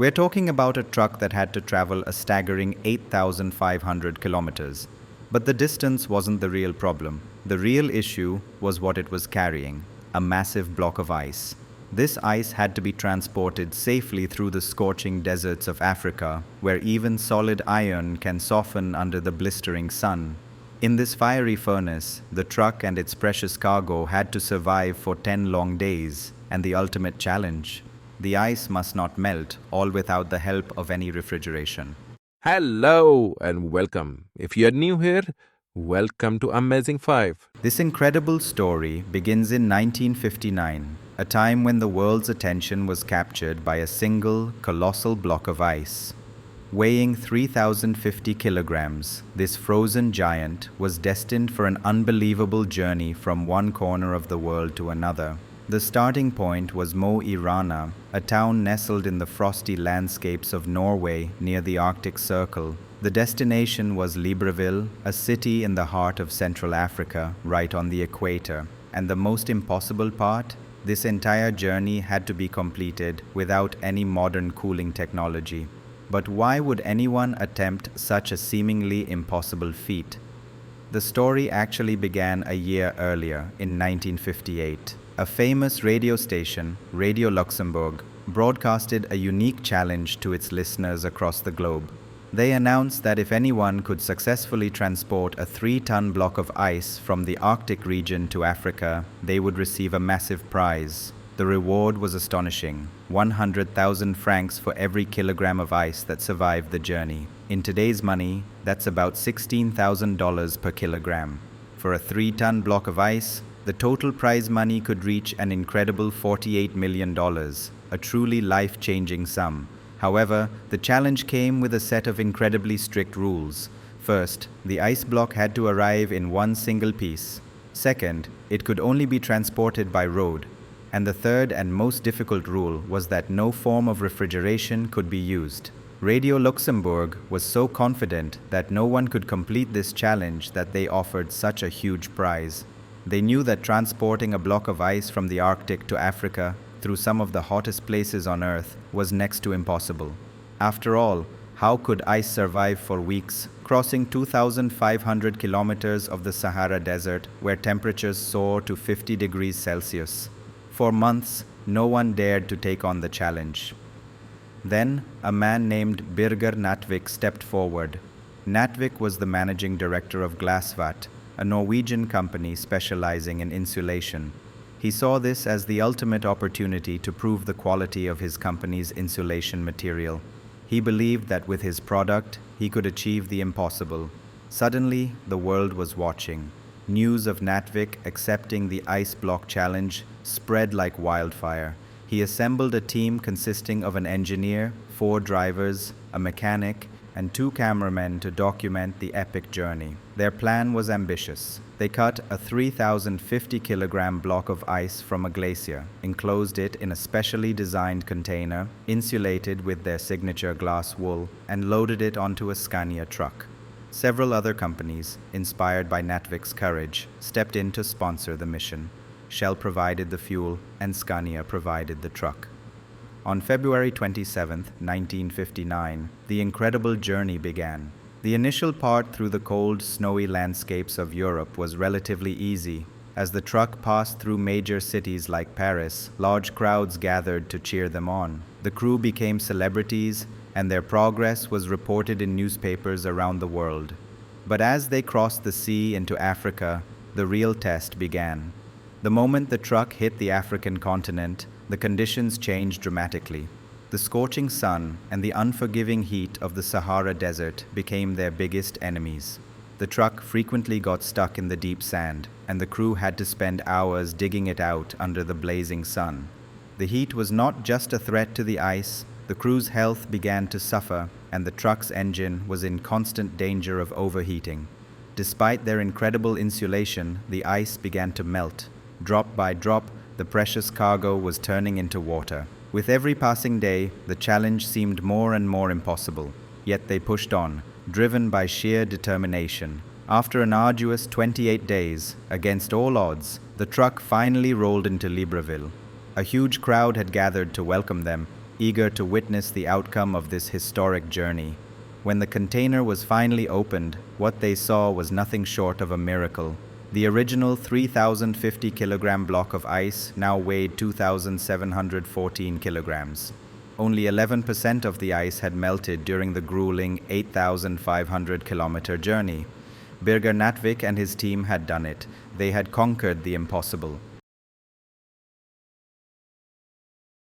We're talking about a truck that had to travel a staggering 8,500 kilometers. But the distance wasn't the real problem. The real issue was what it was carrying, a massive block of ice. This ice had to be transported safely through the scorching deserts of Africa, where even solid iron can soften under the blistering sun. In this fiery furnace, the truck and its precious cargo had to survive for 10 long days, and the ultimate challenge: the ice must not melt, all without the help of any refrigeration. Hello and welcome. If you're new here, welcome to Amazing 5. This incredible story begins in 1959, a time when the world's attention was captured by a single, colossal block of ice. Weighing 3,050 kilograms, this frozen giant was destined for an unbelievable journey from one corner of the world to another. The starting point was Mo i Rana, a town nestled in the frosty landscapes of Norway near the Arctic Circle. The destination was Libreville, a city in the heart of Central Africa, right on the equator. And the most impossible part? This entire journey had to be completed without any modern cooling technology. But why would anyone attempt such a seemingly impossible feat? The story actually began a year earlier, in 1958. A famous radio station, Radio Luxembourg, broadcasted a unique challenge to its listeners across the globe. They announced that if anyone could successfully transport a 3-ton block of ice from the Arctic region to Africa, they would receive a massive prize. The reward was astonishing: 100,000 francs for every kilogram of ice that survived the journey. In today's money, that's about $16,000 per kilogram. For a 3-ton block of ice, the total prize money could reach an incredible $48 million, a truly life-changing sum. However, the challenge came with a set of incredibly strict rules. First, the ice block had to arrive in one single piece. Second, it could only be transported by road. And the third and most difficult rule was that no form of refrigeration could be used. Radio Luxembourg was so confident that no one could complete this challenge that they offered such a huge prize. They knew that transporting a block of ice from the Arctic to Africa through some of the hottest places on Earth was next to impossible. After all, how could ice survive for weeks, crossing 2,500 kilometers of the Sahara Desert, where temperatures soar to 50 degrees Celsius? For months, no one dared to take on the challenge. Then, a man named Birger Natvic stepped forward. Natvic was the managing director of Glassvatt, a Norwegian company specializing in insulation. He saw this as the ultimate opportunity to prove the quality of his company's insulation material. He believed that with his product, he could achieve the impossible. Suddenly, the world was watching. News of Natvic accepting the ice block challenge spread like wildfire. He assembled a team consisting of an engineer, 4 drivers, a mechanic, and 2 cameramen to document the epic journey. Their plan was ambitious. They cut a 3,050-kilogram block of ice from a glacier, enclosed it in a specially designed container, insulated with their signature glass wool, and loaded it onto a Scania truck. Several other companies, inspired by Natvic's courage, stepped in to sponsor the mission. Shell provided the fuel, and Scania provided the truck. On February 27, 1959, the incredible journey began. The initial part through the cold, snowy landscapes of Europe was relatively easy. As the truck passed through major cities like Paris, large crowds gathered to cheer them on. The crew became celebrities, and their progress was reported in newspapers around the world. But as they crossed the sea into Africa, the real test began. The moment the truck hit the African continent, the conditions changed dramatically. The scorching sun and the unforgiving heat of the Sahara Desert became their biggest enemies. The truck frequently got stuck in the deep sand, and the crew had to spend hours digging it out under the blazing sun. The heat was not just a threat to the ice. The crew's health began to suffer, and the truck's engine was in constant danger of overheating. Despite their incredible insulation, the ice began to melt. Drop by drop, the precious cargo was turning into water. With every passing day, the challenge seemed more and more impossible. Yet they pushed on, driven by sheer determination. After an arduous 28 days, against all odds, the truck finally rolled into Libreville. A huge crowd had gathered to welcome them, eager to witness the outcome of this historic journey. When the container was finally opened, what they saw was nothing short of a miracle. The original 3,050 kilogram block of ice now weighed 2,714 kilograms. Only 11% of the ice had melted during the grueling 8,500 kilometer journey. Birger Natvic and his team had done it. They had conquered the impossible.